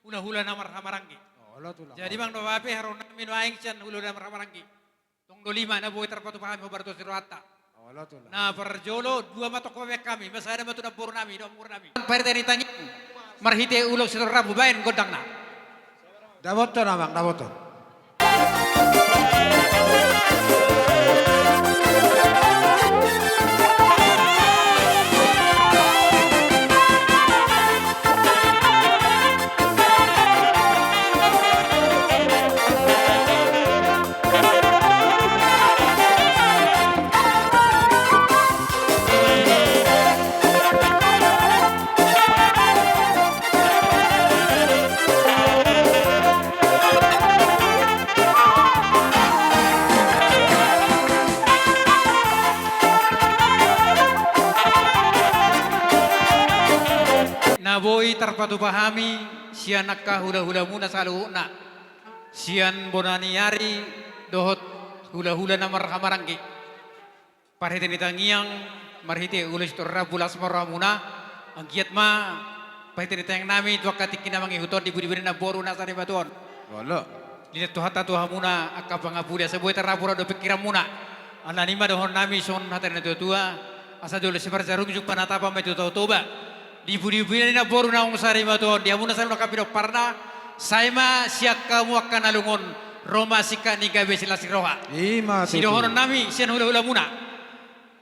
hula-hula na marhamaranggi. Olo tulang. Jadi bang doape haron namin waing siyan hula na marhamaranggi. Tong dolima na buhay terpatu pahami hobarto siroata. Olo tulang. Na perjolo dua matok pabek kami, masada matu na pur nami, do mur nami. Perte ni tangi marhite ulok siro rabu bain godang na. Daboto na bang, daboto. Boy terpatu pahami sian nakka hula-hula muna saluhuna sian bonani yari dohot hula-hula na marhamaranggi parhite ni tangiang marhite ulis torra bulas maramuna ang giat ma parhite ni tang nami tuak katik kinamang ihuton di budi-budi na boru na sari batuan Olo. lihat tuhat tuha muna akka pangapulia sebuah terapura do pikiran muna ananima dohon nami son hatan na tua asa dulu sebar jarum juk panatapa metu toba di budi-budi na boru na sari batuan dia muna sari nakapiro parna saima siak kamu akan alungon Roma sika ni gabe sila siroha Ima si dohon nami sian hula-hula muna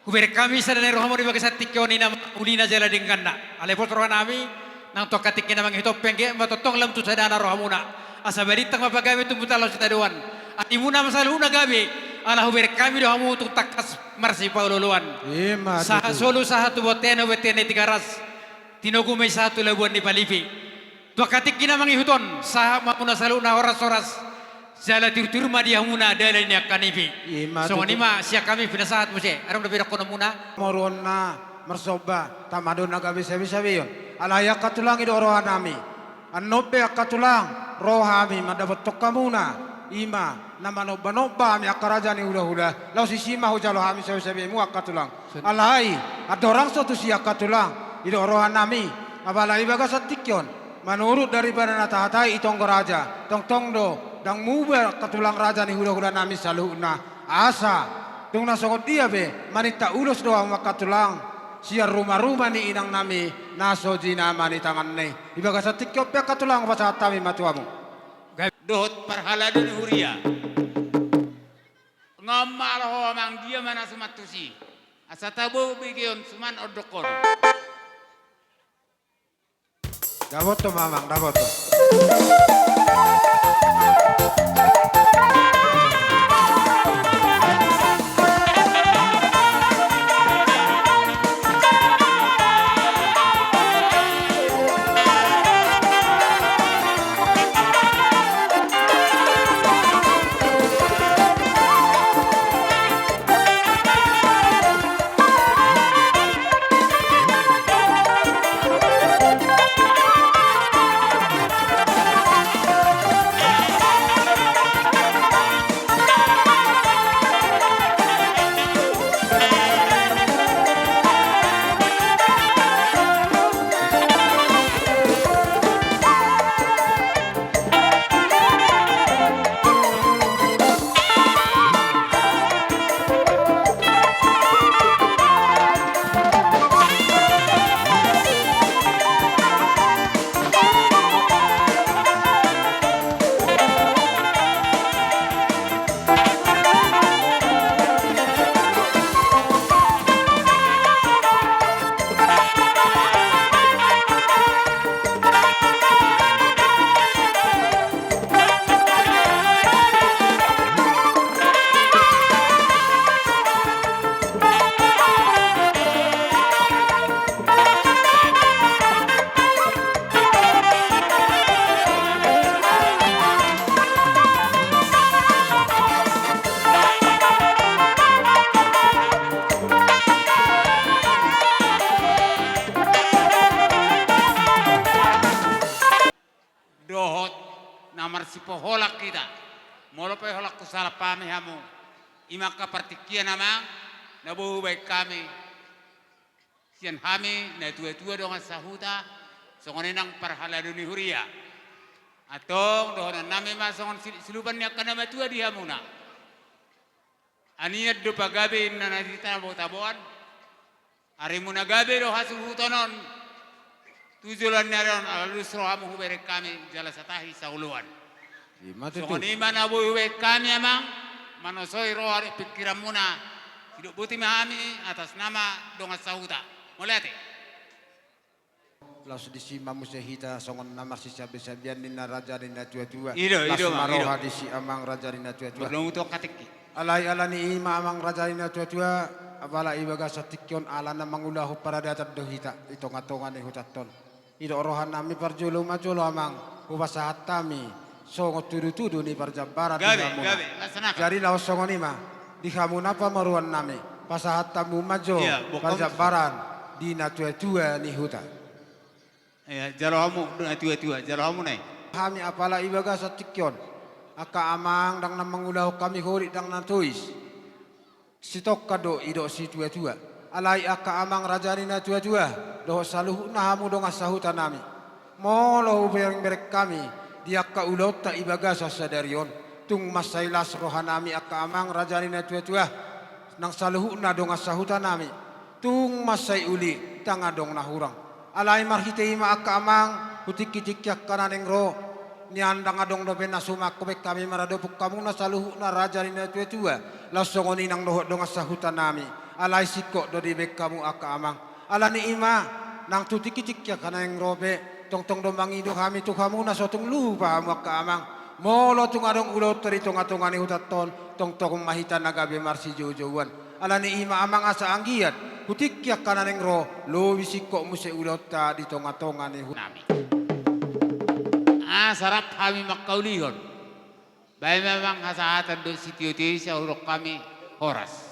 kuber kami sadane rohamo di bagai satikoni na ulina jala dingkanna ale potro nami nang to katik na manghito pengge matotong lam tu sadana rohamuna asa baritang mapagabe tu butalo sa taduan at imuna masaluna gabe ala huber kami rohamo tu takas marsi paululuan Ima sa solo sa hatu boteno betene tigaras tinogumay sa hatu labuan ni palipi to katik na manghihuton sa mapuna saluna oras-oras jala tir-tir dia muna dala ni akanipi Ima so nima siya kami pinasahat mo siya anong nabira ko na muna Moron na marsoba tamadon na gabi sabi-sabi yun. Alaya katulang ido roha nami. Anope katulang rohami madabatok ka muna. Ima na manoba-noba mi akaraja ni hula-hula. Lau sisima hujalo hami sabi-sabi mu akatulang. Alai adorang so tu siya katulang ido roha nami. Abala ibaga sa tikyon. Menurut daripada natahatai itong raja. Tong-tong do dang muber katulang raja ni hula-hula nami saluna. Asa tung nasokot dia be manita ulos doang makatulang siya rumah-rumah ni inang nami naso jina mani tangan ni ibaga sa tikyo pe katulang basa tami matuamu dohot parhala dun huria ngamal ho mang dia mana sumatusi asa tabo bigion suman odokon daboto mamang daboto sipoholak kita molo pe holak ku salah pame hamu imaka partikia nama nabu baik kami sian hami na tua-tua dengan sahuta songone nang parhala duni huria Atong dohonan nami masongon silupan niya kanama tua di hamuna. Aniat do pagabe na nadita tabuan. Ari muna gabe do hasil hutonon. Tujulan naron alus rohamu hubere kami jala satahi sauluan. Ima tu. Songon ima na hubere kami amang manosoi rohari pikiran muna. Hidup buti mahami atas nama dongas sahuta. Mulai Laus di si mamu sehita songon namar si sabian nina raja nina tua-tua. Ido, Mang, maroha ido. di si amang raja nina tua-tua. Belum untuk katiki. Alai alani ima amang raja nina tua-tua. Apala ibaga satikyon alana mangulahu para datat dohita. Ito ngatongan ni hutaton. Ido rohan nami parjulu majulo amang. Hubasahat tami. Songo tudu-tudu ni parjabaran. Gabe, laksanakan. Jadi laos songon ima. Di hamuna pamaruan nami. Pasahat tamu majo. Iya, bokong. Parjabaran. Dina tua-tua ni huta. Ya, jarahamu tua-tua, jarahamu nai. Kami apala ibaga sa tikyon. Aka amang dang namangulaw kami hori dang natuis. Sitok kado ido si tua-tua. Alai aka amang rajani na tua-tua. Doho saluhu na hamu dong asahutan nami. Molo ubereng berek kami. Di aka ulot ta ibaga sa sadarion. Tung masailas rohanami aka amang rajani na tua-tua. Nang saluhu na dong asahutan nami. Tung masay uli tanga dong nahurang. Alai marhitei ma aka amang hutik-kitik yak kananeng ro niandang adong dobe na sumak kubek kami maradopuk kamu na saluhu na raja ni na tua-tua lasongoni nang dohot dong asahutan nami alai sikok do dibek kamu aka amang ala ni ima nang tutik-kitik yak kananeng robe tong-tong dombangi do kami tu kamu na sotung lupa mu aka amang molo tung adong ulot teri tong-atongani hutaton tong-tong mahita nagabe marsi jojowan ala ni ima amang asa anggiat Hutik ya kananeng ro lo wisikok muse ulota di tonga-tonga ni Nami. Sarap kami makaulihon. Baik memang hasahatan do sitio sa urok kami horas.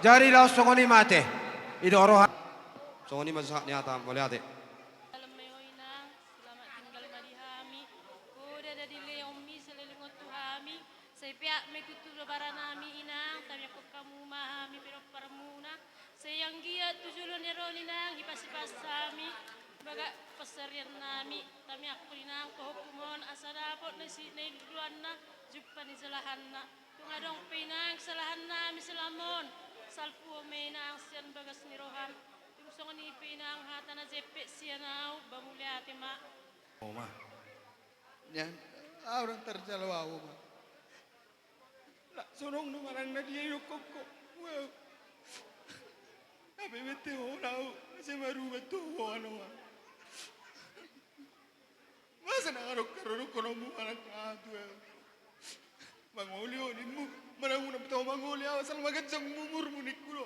dari laos songoni mate. Ido roha. Songoni masak niata boleh ate. Dalam meoina, selamat tinggal marihami. Kuda ada di leomi selilingot tuhami. Saya pihak mekutu lebaran nami inang. Tami aku kamu mahami pero parmuna. Sayang gia tujulun neroni nang ipasi-pas sami. Baga peserian nami. Tami aku inang pohopumon asa dapot nasi negluan na. Jumpa ni selahan na. Tungadong pinang kesalahan nami selamon. Salpu menang sian bagas ni roham. Tungsong ni pinang hata na jepe sianau bamulia tema. Oma. Yan, orang terjalawa oma. Nak sorong no marang na dia yukok ko. Wow. Abe bete orang se maru betu ono. Masa na arok karo kono mu marang atu. Mangolio ni mu marang una betu mangolio asal magat jang mumur munik kulo.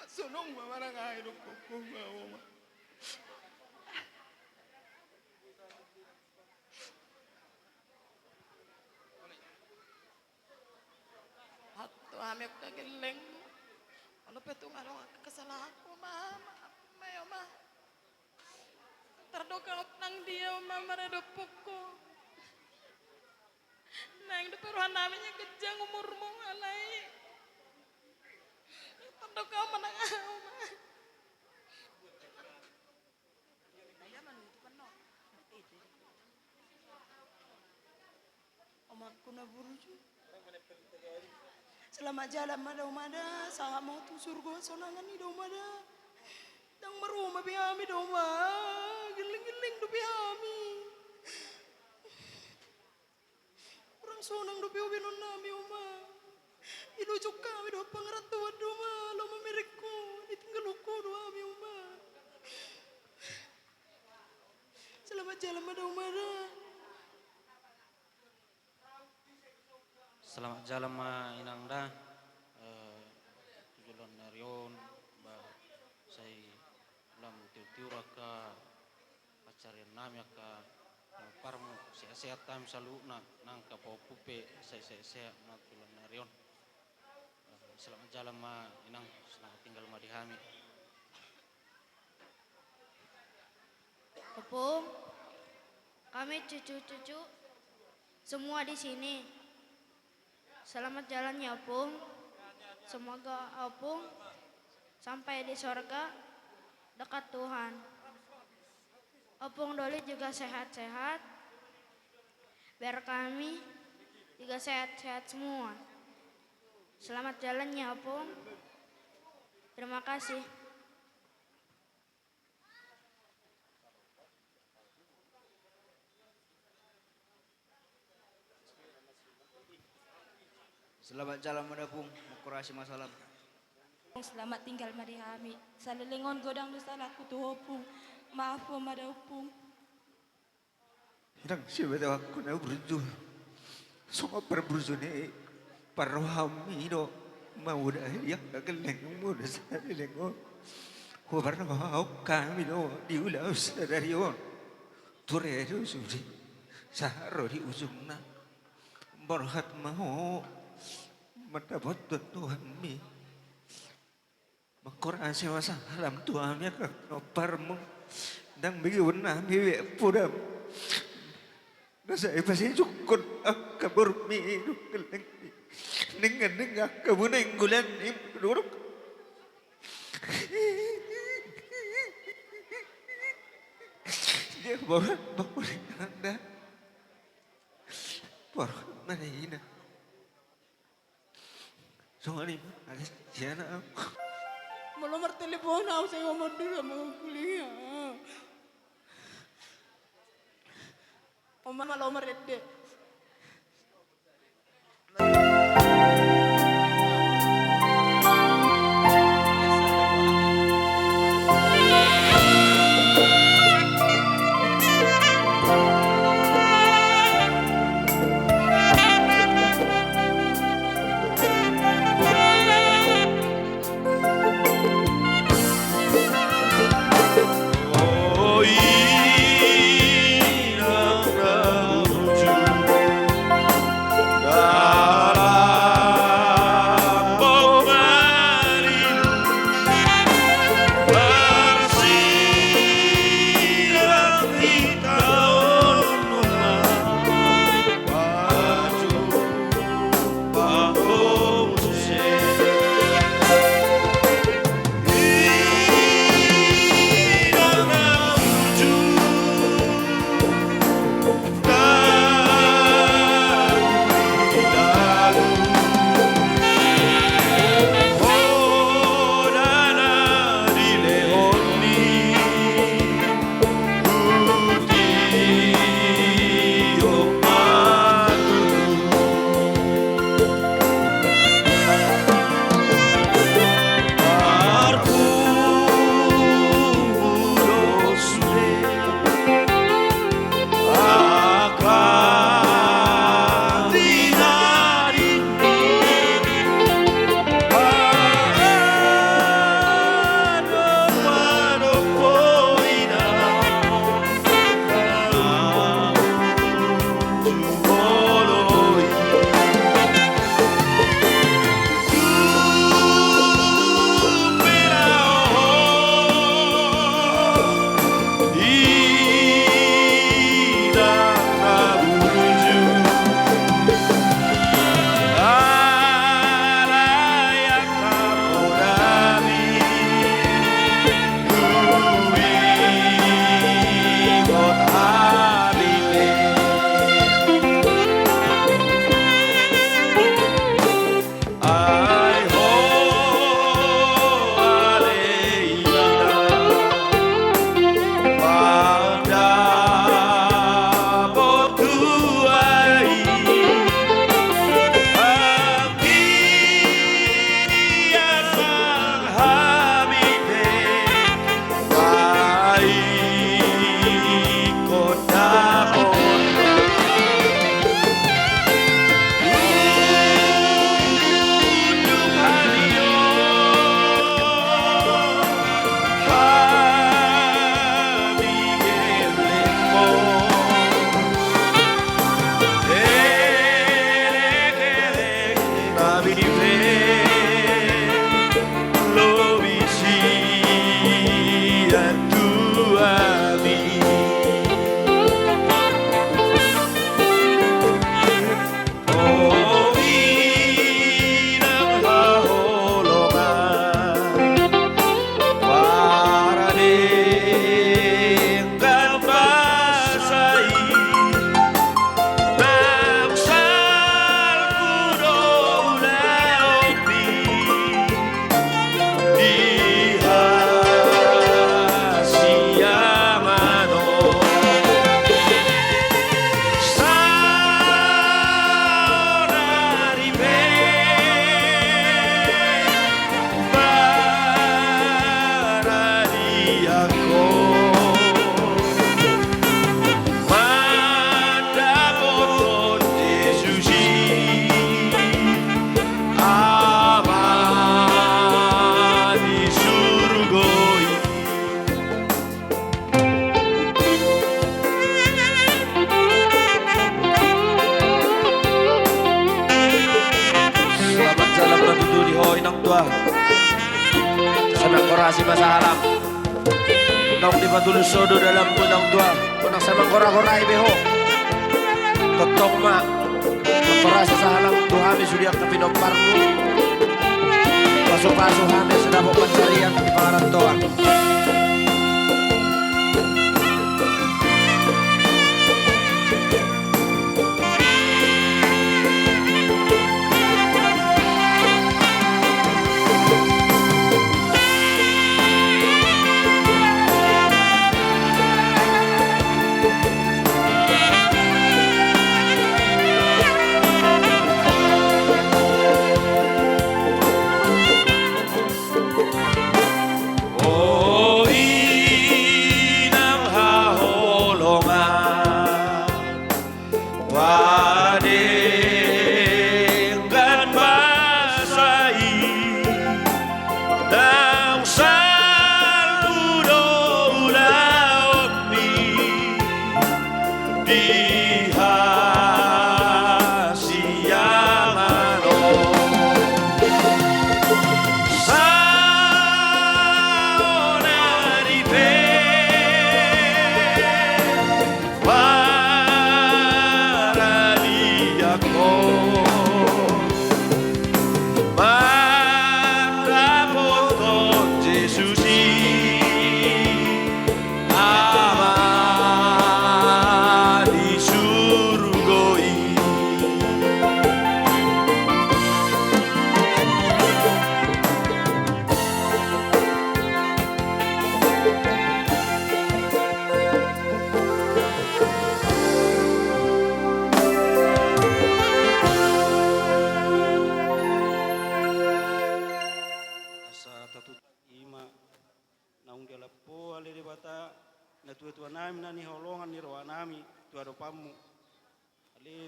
Sonong marang ay ko oma. Atau ame aku kageleng. Ano pa itong ano kesalahan ko mama. Mayo ma. Terdokalot nang dia mama maredopok ko. Nang deperuhan namin yung kejang umur mo alay. Terdokal manang ako ma. Omakku na burju. Selamat jalan mada, sangat mau tu surga sonangan ni domada. Tang merumah bihami doma, geling-geling do bihami. Orang sonang do biu binon nami oma. Ido juga kami do pangerat do doma, lama mereka ditinggal uko do ami oma. Selamat jalan mada. Selamat jalan ma inangda tujuan narion ba saya ulam tiu raka pacarian nami ka parmu sehat tam salu nang ka pupe saya ma tujuan narion. Selamat jalan ma inang, selamat tinggal ma di hami. Opung, kami cucu-cucu semua di sini. Selamat jalan ya Opung. Semoga Opung sampai di surga dekat Tuhan. Opung Doli juga sehat-sehat. Biar kami juga sehat-sehat semua. Selamat jalan ya Opung. Terima kasih. Selamat jalan madapung, mukurasi masalam. Selamat tinggal marihami. Salilingon godang dosa laku tuhopung. Maaf po madapung. Hirang siya betul aku na burju. Songa perburju ni parwami do mauda ya kageleng muda salilingon. Ko parwa kami do diulah sadarion. Turedo suci. Saharo di ujungna. Berhat mau mendapat Tuhan mi. Makurasi masalam Tuhan ya parmu dan bagaimana nami pura. Nasa ipasi cukup kabur mi keleng nengan kabuneng gulan ni duruk. Dia bawa anda. Por mana ini? Soalnya ada siapa? Mau nomor telepon aku saya ngomong dulu mau kuliah. Oma nomor rede. Oh, inang raja Korasi masahalam nong di patulus sodo dalam punang tua punang samang kora-kora ibeho totong ma korasi sahalam tuhami sudia kapinok parmu pasu-pasu hame sedapok pencarian di pangaran toa.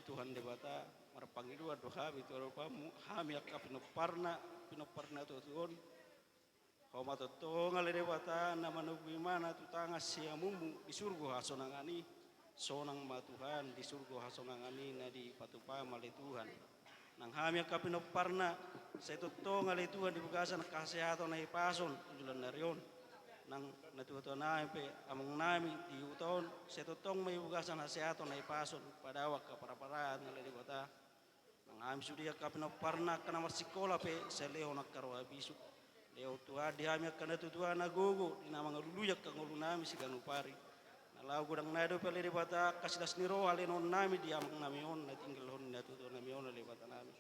Tuhan debata marpangidu adohabi tuaropamu hami akka pinoparna tuon kau matoto ngale debata nama nubimana tutanga siamumu di surga hasonangani sonang ma Tuhan di surga hasonangani nadi patupa male Tuhan nang hami akka pinoparna saya toto ngale Tuhan di bukasan kesehatan nai pason tujulan narion nang natuto na pe among nami di uton setotong may bugasan haseaton ay pason padawak ka para-paraan ng lalibata nang am sudia ka pinaparna ka na masikola pe sa leo nagkarwa bisu leo tuwa di ami ka natutuwa na gogo di na mga luluyak ka ngulo nami si ganupari nalaw ko dang nado pe lalibata kasilas niro halinon nami di among nami on na tinggal hon natuto nami on lalibata nami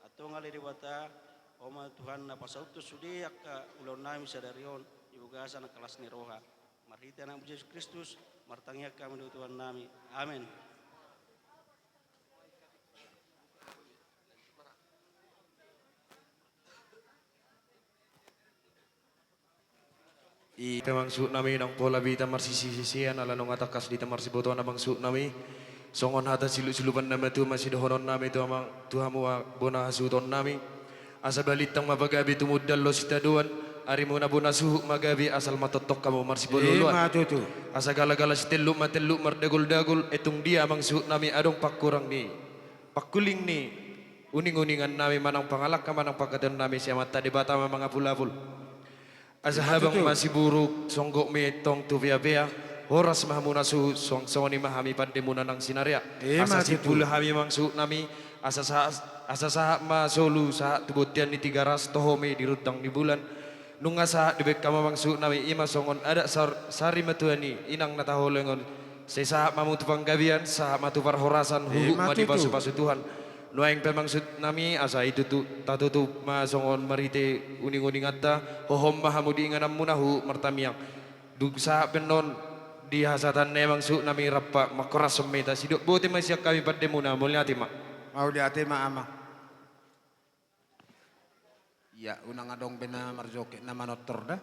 ato nga lalibata o mga Tuhan na pasautos sudia ka ulon nami sa darion ibugasan ang kelas ni roha. Marhita ng Yesus Kristus, martangyak kami ng Tuhan nami. Amen. Ita mangsud nami nang pola bita marsisisian ala nong atakas dita marsiboto na mangsud nami songon hata silu-silupan nama tu masih dohonon nami tu amang Tuhamu bona hasuton nami asa balitang mabagabi tumudal lo sitaduan Arimu na buna suhu magabi asal matotok kamu marsiboluan. Asa gala-gala siteluk mateluk mardagul-dagul etung dia amang suhu nami adong pakurang ni. Pakuling ni Uning-uningan nami manang pangalak ka manang pagkatan nami siya mata di bata mga pulapul. Asa habang masih buruk songgok me tong tu via horas mahamuna su soni mahami pandemuna nang sinarya. Asa sipul hami mangsu nami asa sa ma solu sa tubutian ni 300 tohome di rutang di bulan. Nung asa dibek kama mangsu nami ima songon ada sari matuani inang nataholengon sa mamutu panggabian sa matu parhorasan huhu madi pasu Tuhan. Nuaing pemangsud nami asa itu tu tatutu masongon marite uning-uning atta hohom mahamudi inganam munahu martamiang dugsa penon di hasatan nemang su nami rappa makoras semeta sidok bote masyak kami pada muna mulia tima Mau di ate ama. Ya unang adong bena marjoke na manotor dah.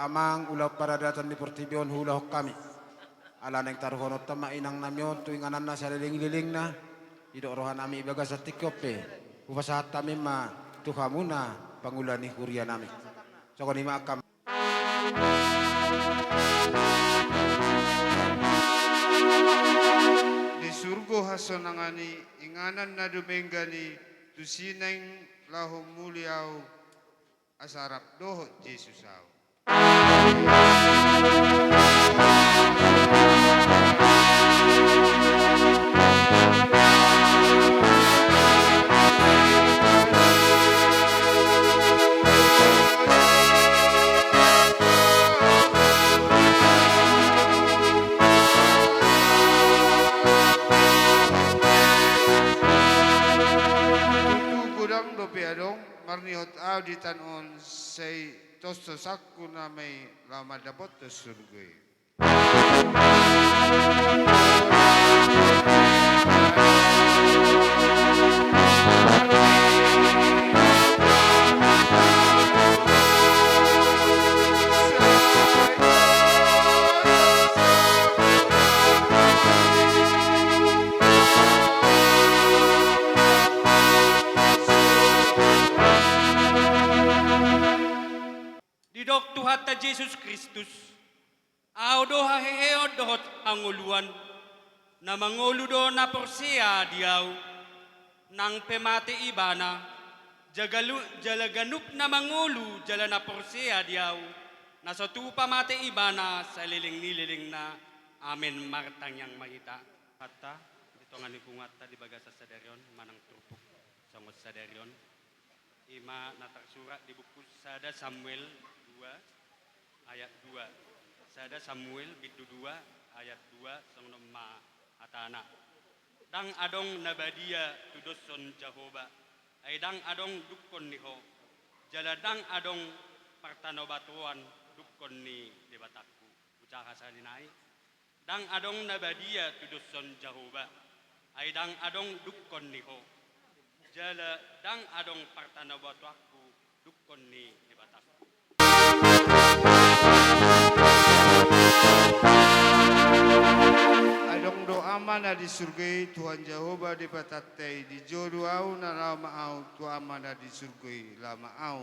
Amang ulah para datan di Portibion hula kami. Ala neng taruhonot tama inang namyon tuinganan na sa liling-liling na. Idok rohan nami ibaga sa tikyope. Upasahat kami ma tuhamuna pangulan ni kuria nami. So kani makam. Di surgo hasonangani inganan na dumenggani tusineng lahum muliaw asarap dohot Yesus au. Gudang dope adong marniot au di tanon say tosto sakku na may lama dapat to surgoy. Didok Tuhan ta Jesus Kristus, au do haheheo dohot anguluan, na manguludo na porsia diaw, nang pemate ibana, jalaganup na mangulu jala na porsia diaw, na sa tupa mate ibana sa liling-nililing na amen martang yang magita. Hatta, dito nga ni kungata di baga sa sadaryon, manang trupok sa ngot sadaryon. Ima natarsurat di buku Sada Samuel 2 ayat 2. Sada Samuel bitu 2 ayat 2 sang nama atana. Dang adong nabadia tudoson Jehova ay dang adong dukon ni ho. Jala dang adong partanobatuan dukon ni debatakku. Ucaka sa linay. Dang adong nabadia tuduson Jehovah. Ay dang adong dukon ni ho. Jala dang adong partanobatuakku dukon ni debatakku. Adong doa mana di surga Tuhan Jehovah di patatay di jodoh au na lama au Tuhan mana di surga lama au.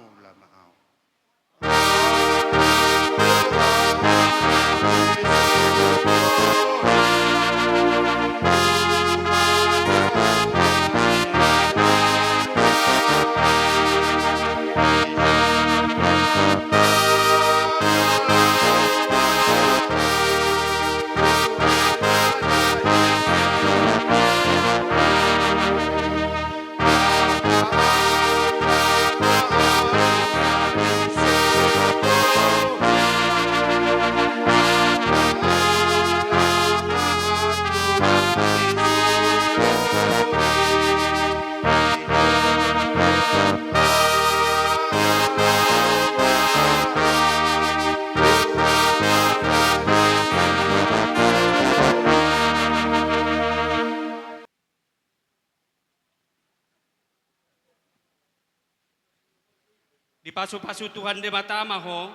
Di pasu-pasu Tuhan de matama ho,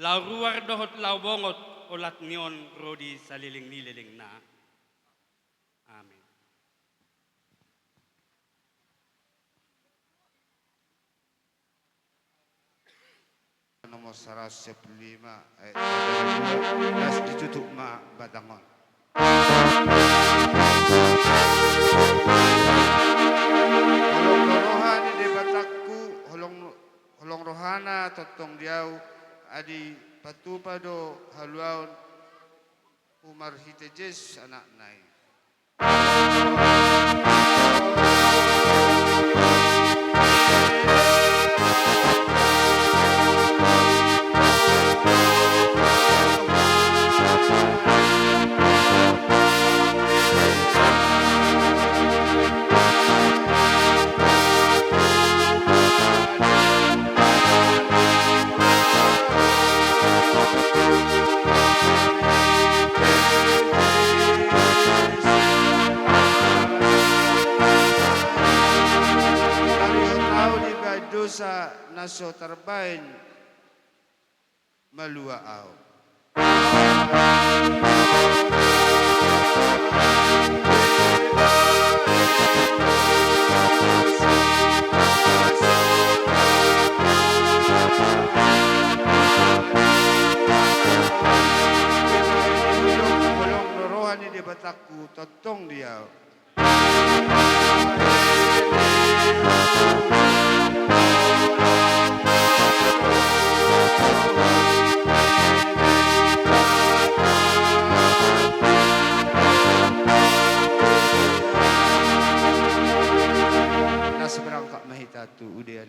lau ruar dohot lau bongot olat nion rodi saliling nililing na. Amin. Nomor 115 ayat 2 ditutup ma batangon. Holong rohani di batakku, holong rohana totong diau adi patupado haluaun umar hitejes anak nai. Dosa naso terbain malua au. Kolong rohani di batakku totong dia. Nasa berangkat mahitatu udian.